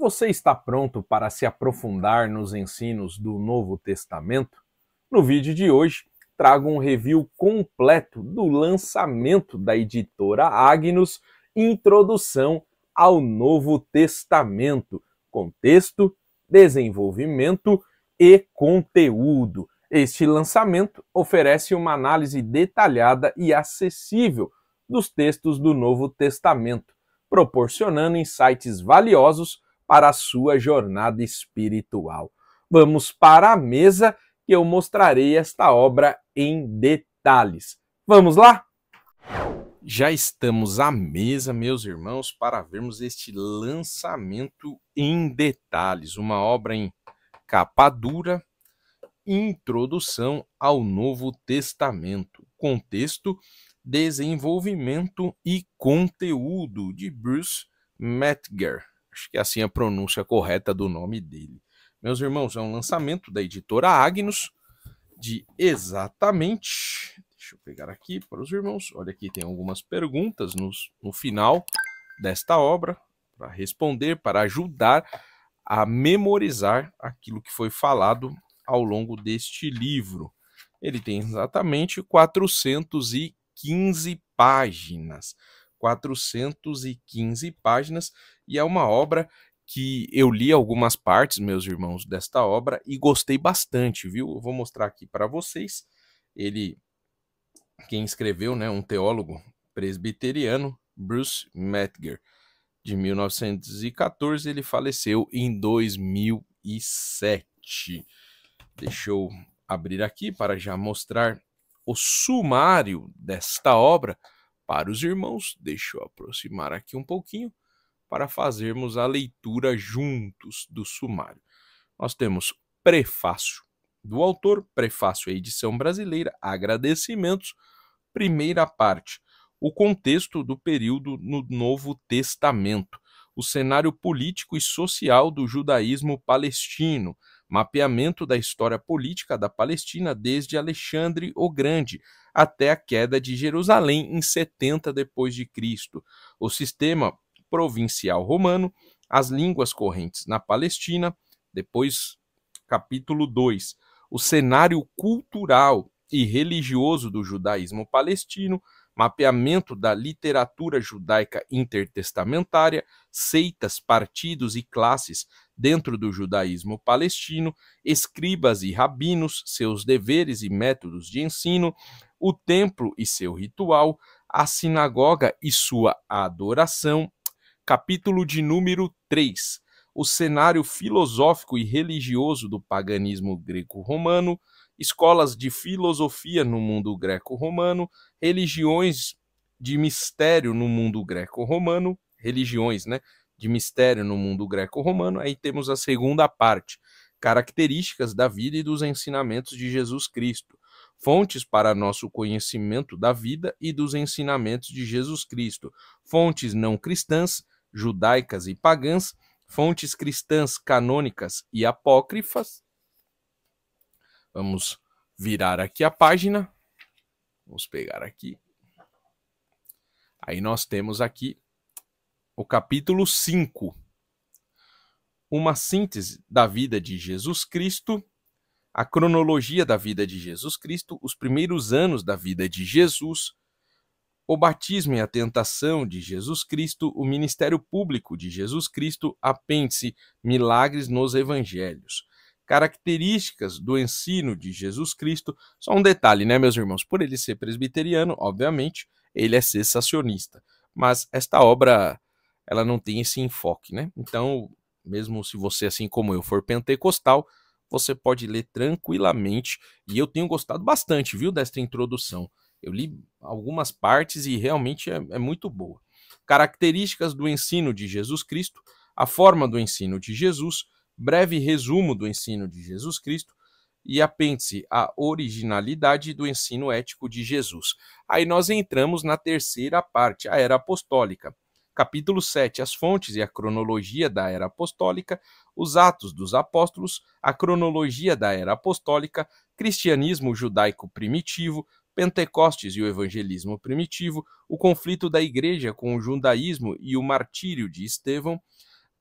Você está pronto para se aprofundar nos ensinos do Novo Testamento? No vídeo de hoje, trago um review completo do lançamento da editora Agnus, Introdução ao Novo Testamento, contexto, desenvolvimento e conteúdo. Este lançamento oferece uma análise detalhada e acessível dos textos do Novo Testamento, proporcionando insights valiosos para a sua jornada espiritual. Vamos para a mesa que eu mostrarei esta obra em detalhes. Vamos lá? Já estamos à mesa, meus irmãos, para vermos este lançamento em detalhes. Uma obra em capa dura, Introdução ao Novo Testamento, contexto, desenvolvimento e conteúdo, de Bruce Metzger. Acho que é assim a pronúncia correta do nome dele. Meus irmãos, é um lançamento da editora Agnus, de exatamente... Deixa eu pegar aqui para os irmãos. Olha, aqui tem algumas perguntas no final desta obra, para responder, para ajudar a memorizar aquilo que foi falado ao longo deste livro. Ele tem exatamente 415 páginas. 415 páginas, e é uma obra que eu li algumas partes, meus irmãos, desta obra e gostei bastante, viu? Eu vou mostrar aqui para vocês. Quem escreveu, né, um teólogo presbiteriano, Bruce Metzger, de 1914, ele faleceu em 2007. Deixa eu abrir aqui para já mostrar o sumário desta obra para os irmãos. Deixa eu aproximar aqui um pouquinho para fazermos a leitura juntos do sumário. Nós temos prefácio do autor, prefácio à edição brasileira, agradecimentos, primeira parte, o contexto do período no Novo Testamento, o cenário político e social do judaísmo palestino, mapeamento da história política da Palestina desde Alexandre o Grande até a queda de Jerusalém em 70 d.C., o sistema provincial romano, as línguas correntes na Palestina, depois capítulo 2, o cenário cultural e religioso do judaísmo palestino, mapeamento da literatura judaica intertestamentária, seitas, partidos e classes dentro do judaísmo palestino, escribas e rabinos, seus deveres e métodos de ensino, o templo e seu ritual, a sinagoga e sua adoração. Capítulo de número 3, o cenário filosófico e religioso do paganismo greco-romano, escolas de filosofia no mundo greco-romano, religiões de mistério no mundo greco-romano, Aí temos a segunda parte, características da vida e dos ensinamentos de Jesus Cristo, fontes para nosso conhecimento da vida e dos ensinamentos de Jesus Cristo, fontes não cristãs, judaicas e pagãs, fontes cristãs canônicas e apócrifas. Vamos virar aqui a página. Vamos pegar aqui. Aí nós temos aqui o capítulo 5. Uma síntese da vida de Jesus Cristo, a cronologia da vida de Jesus Cristo, os primeiros anos da vida de Jesus, o batismo e a tentação de Jesus Cristo, o ministério público de Jesus Cristo, apêndice, milagres nos evangelhos. Características do ensino de Jesus Cristo. Só um detalhe, né, meus irmãos? Por ele ser presbiteriano, obviamente, ele é cessacionista. Mas esta obra, ela não tem esse enfoque, né? Então, mesmo se você, assim como eu, for pentecostal, você pode ler tranquilamente. E eu tenho gostado bastante, viu, desta introdução. Eu li algumas partes e realmente é muito boa. Características do ensino de Jesus Cristo, a forma do ensino de Jesus, breve resumo do ensino de Jesus Cristo e apêndice, a originalidade do ensino ético de Jesus. Aí nós entramos na terceira parte, a Era Apostólica. Capítulo 7, as fontes e a cronologia da Era Apostólica, os Atos dos Apóstolos, a cronologia da Era Apostólica, cristianismo judaico primitivo, Pentecostes e o evangelismo primitivo, o conflito da igreja com o judaísmo e o martírio de Estevão,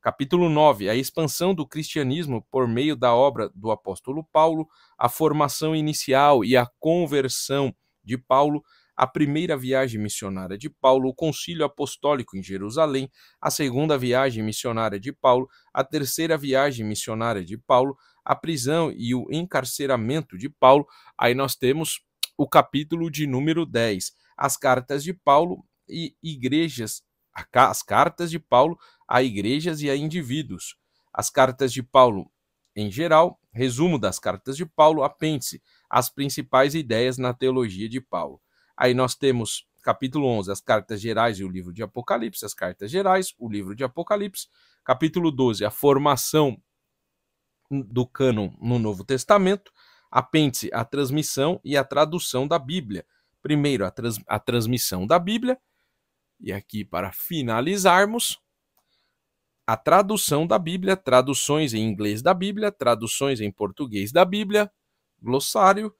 Capítulo 9, a expansão do cristianismo por meio da obra do apóstolo Paulo, a formação inicial e a conversão de Paulo, a primeira viagem missionária de Paulo, o concílio apostólico em Jerusalém, a segunda viagem missionária de Paulo, a terceira viagem missionária de Paulo, a prisão e o encarceramento de Paulo. Aí nós temos o capítulo de número 10, as cartas de Paulo e igrejas, as cartas de Paulo a igrejas e a indivíduos. As cartas de Paulo em geral, resumo das cartas de Paulo, apêndice, as principais ideias na teologia de Paulo. Aí nós temos capítulo 11, as cartas gerais e o livro de Apocalipse, as cartas gerais, o livro de Apocalipse. Capítulo 12, a formação do cânon no Novo Testamento. Apêndice, a transmissão e a tradução da Bíblia. Primeiro, a transmissão da Bíblia. E aqui, para finalizarmos, a tradução da Bíblia, traduções em inglês da Bíblia, traduções em português da Bíblia, glossário,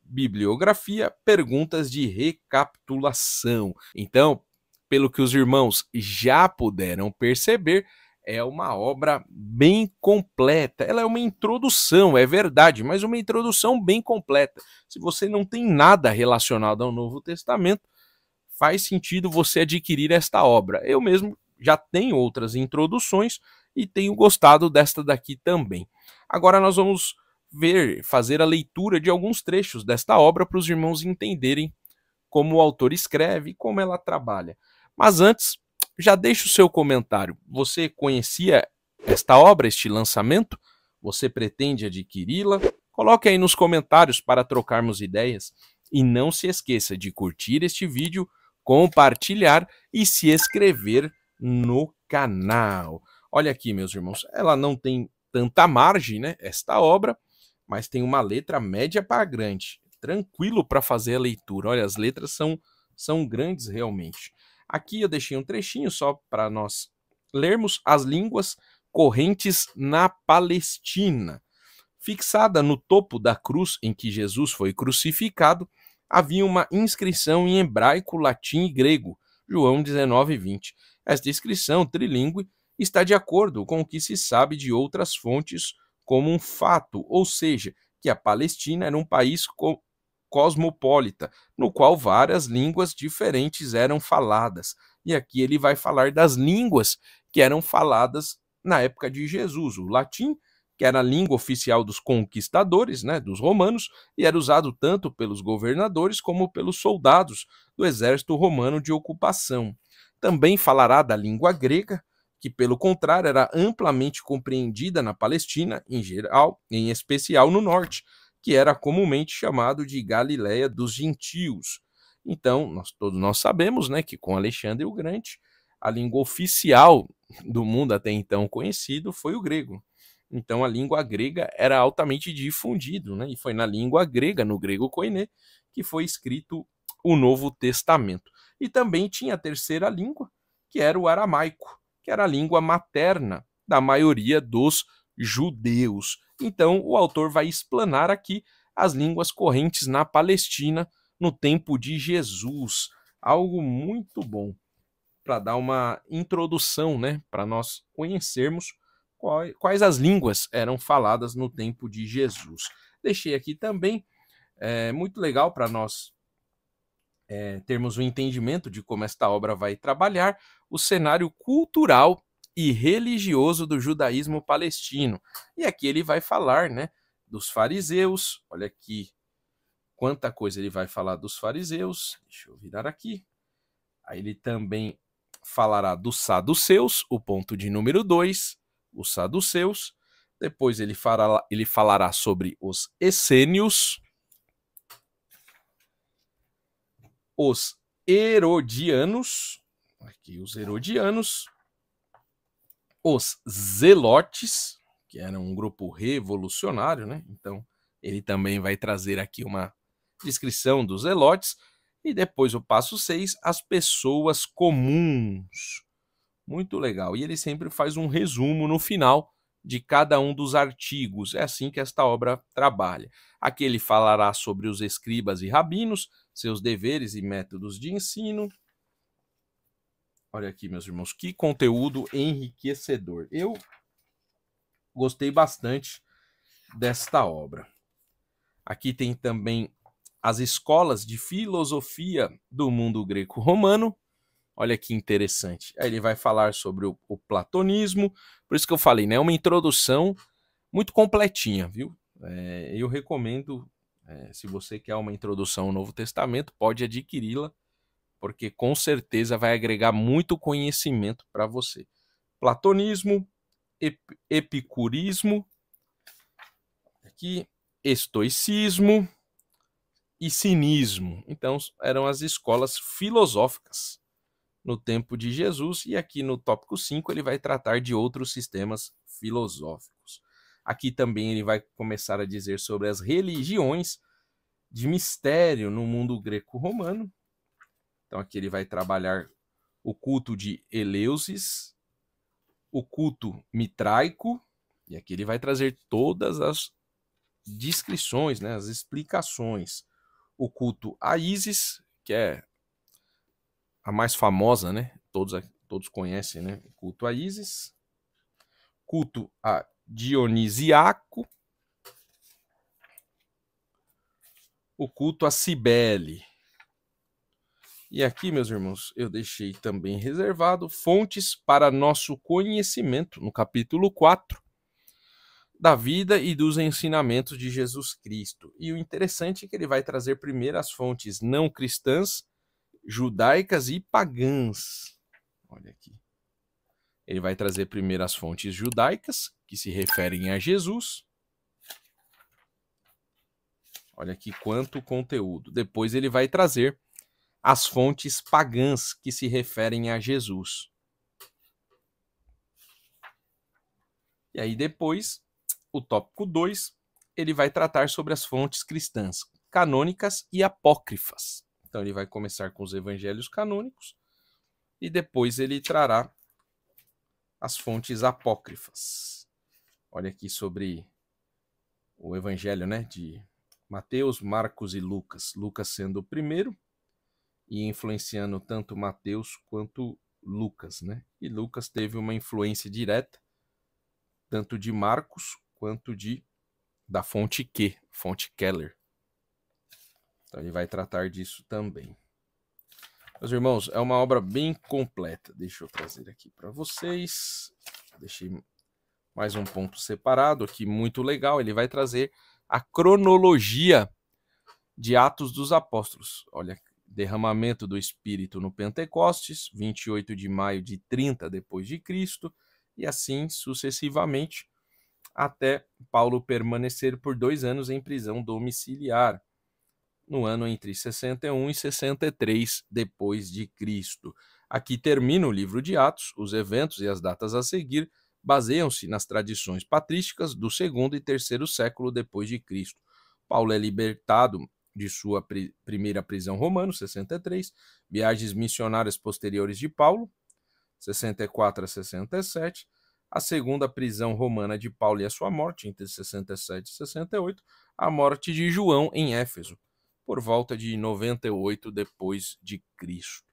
bibliografia, perguntas de recapitulação. Então, pelo que os irmãos já puderam perceber, é uma obra bem completa. Ela é uma introdução, é verdade, mas uma introdução bem completa. Se você não tem nada relacionado ao Novo Testamento, faz sentido você adquirir esta obra. Eu mesmo já tenho outras introduções e tenho gostado desta daqui também. Agora nós vamos fazer a leitura de alguns trechos desta obra para os irmãos entenderem como o autor escreve e como ela trabalha. Mas antes, já deixe o seu comentário. Você conhecia esta obra, este lançamento? Você pretende adquiri-la? Coloque aí nos comentários para trocarmos ideias. E não se esqueça de curtir este vídeo, compartilhar e se inscrever no canal. Olha aqui, meus irmãos, ela não tem tanta margem, né, esta obra, mas tem uma letra média para grande. Tranquilo para fazer a leitura. Olha, as letras são grandes realmente. Aqui eu deixei um trechinho só para nós lermos as línguas correntes na Palestina. Fixada no topo da cruz em que Jesus foi crucificado, havia uma inscrição em hebraico, latim e grego, João 19:20. Esta inscrição trilingüe está de acordo com o que se sabe de outras fontes como um fato, ou seja, que a Palestina era um país cosmopolita, no qual várias línguas diferentes eram faladas. E aqui ele vai falar das línguas que eram faladas na época de Jesus, o latim, que era a língua oficial dos conquistadores, né, dos romanos, e era usado tanto pelos governadores como pelos soldados do exército romano de ocupação. Também falará da língua grega, que pelo contrário era amplamente compreendida na Palestina, em geral, em especial no norte, que era comumente chamado de Galiléia dos gentios. Então, todos nós sabemos, né, que com Alexandre o Grande, a língua oficial do mundo até então conhecido foi o grego. Então, a língua grega era altamente difundida, né? E foi na língua grega, no grego koiné, que foi escrito o Novo Testamento. E também tinha a terceira língua, que era o aramaico, que era a língua materna da maioria dos judeus. Então, o autor vai explanar aqui as línguas correntes na Palestina no tempo de Jesus. Algo muito bom para dar uma introdução, né? Para nós conhecermos quais as línguas eram faladas no tempo de Jesus. Deixei aqui também, muito legal para nós termos um entendimento de como esta obra vai trabalhar, o cenário cultural e religioso do judaísmo palestino. E aqui ele vai falar, né, dos fariseus. Olha aqui quanta coisa ele vai falar dos fariseus. Deixa eu virar aqui. Aí ele também falará dos saduceus, o ponto de número 2, os saduceus. Depois ele falará sobre os essênios, os herodianos, aqui os herodianos, os zelotes, que eram um grupo revolucionário, né? Então, ele também vai trazer aqui uma descrição dos zelotes. E depois o passo 6, as pessoas comuns. Muito legal. E ele sempre faz um resumo no final de cada um dos artigos. É assim que esta obra trabalha. Aqui ele falará sobre os escribas e rabinos, seus deveres e métodos de ensino. Olha aqui, meus irmãos, que conteúdo enriquecedor. Eu gostei bastante desta obra. Aqui tem também as escolas de filosofia do mundo greco-romano. Olha que interessante. Aí ele vai falar sobre o platonismo. Por isso que eu falei, né? Uma introdução muito completinha, viu? Eu recomendo, se você quer uma introdução ao Novo Testamento, pode adquiri-la, porque com certeza vai agregar muito conhecimento para você. Platonismo, epicurismo, aqui, estoicismo e cinismo. Então, eram as escolas filosóficas no tempo de Jesus, e aqui no tópico 5 ele vai tratar de outros sistemas filosóficos. Aqui também ele vai começar a dizer sobre as religiões de mistério no mundo greco-romano. Então aqui ele vai trabalhar o culto de Eleusis, o culto mitraico, e aqui ele vai trazer todas as descrições, né, as explicações. O culto a Ísis, que é a mais famosa, né? Todos conhecem, né? O culto a Ísis. Culto a Dionisiaco. O culto a Cibele. E aqui, meus irmãos, eu deixei também reservado fontes para nosso conhecimento, no capítulo 4, da vida e dos ensinamentos de Jesus Cristo. E o interessante é que ele vai trazer primeiro as fontes não cristãs, judaicas e pagãs. Olha aqui. Ele vai trazer primeiro as fontes judaicas, que se referem a Jesus. Olha aqui quanto conteúdo. Depois ele vai trazer as fontes pagãs, que se referem a Jesus. E aí depois, o tópico 2, ele vai tratar sobre as fontes cristãs, canônicas e apócrifas. Então ele vai começar com os evangelhos canônicos e depois ele trará as fontes apócrifas. Olha aqui sobre o evangelho, né, de Mateus, Marcos e Lucas. Lucas sendo o primeiro e influenciando tanto Mateus quanto Lucas, né? E Lucas teve uma influência direta tanto de Marcos quanto da fonte Q, fonte Keller. Então ele vai tratar disso também. Meus irmãos, é uma obra bem completa. Deixa eu trazer aqui para vocês. Deixei mais um ponto separado aqui, muito legal. Ele vai trazer a cronologia de Atos dos Apóstolos. Olha, derramamento do Espírito no Pentecostes, 28 de maio de 30 depois de Cristo, e assim sucessivamente, até Paulo permanecer por 2 anos em prisão domiciliar, no ano entre 61 e 63 depois de Cristo. Aqui termina o livro de Atos. Os eventos e as datas a seguir baseiam-se nas tradições patrísticas do 2º e 3º século depois de Cristo. Paulo é libertado de sua primeira prisão romana, 63, viagens missionárias posteriores de Paulo, 64 a 67, a segunda prisão romana de Paulo e a sua morte, entre 67 e 68, a morte de João em Éfeso, por volta de 98 depois de Cristo.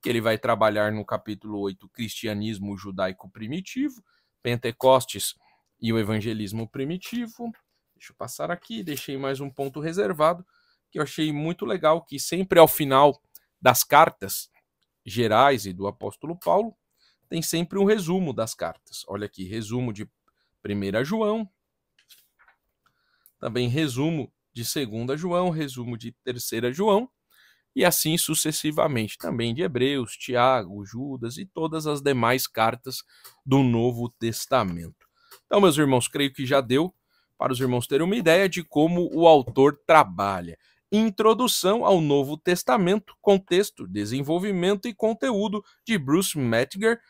Que ele vai trabalhar no capítulo 8, cristianismo judaico primitivo, Pentecostes e o evangelismo primitivo. Deixa eu passar aqui, deixei mais um ponto reservado, que eu achei muito legal, que sempre ao final das cartas gerais e do apóstolo Paulo, tem sempre um resumo das cartas. Olha aqui, resumo de 1 João, também resumo de 2 João, resumo de 3 João, e assim sucessivamente, também de Hebreus, Tiago, Judas e todas as demais cartas do Novo Testamento. Então, meus irmãos, creio que já deu para os irmãos terem uma ideia de como o autor trabalha. Introdução ao Novo Testamento, contexto, desenvolvimento e conteúdo de Bruce Metzger,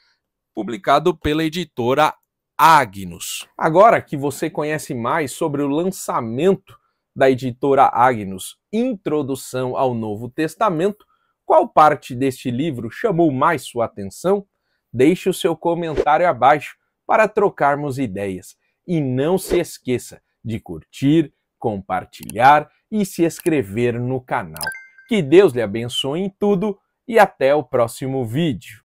publicado pela editora Agnus. Agora que você conhece mais sobre o lançamento da editora Agnus, Introdução ao Novo Testamento, qual parte deste livro chamou mais sua atenção? Deixe o seu comentário abaixo para trocarmos ideias. E não se esqueça de curtir, compartilhar e se inscrever no canal. Que Deus lhe abençoe em tudo e até o próximo vídeo.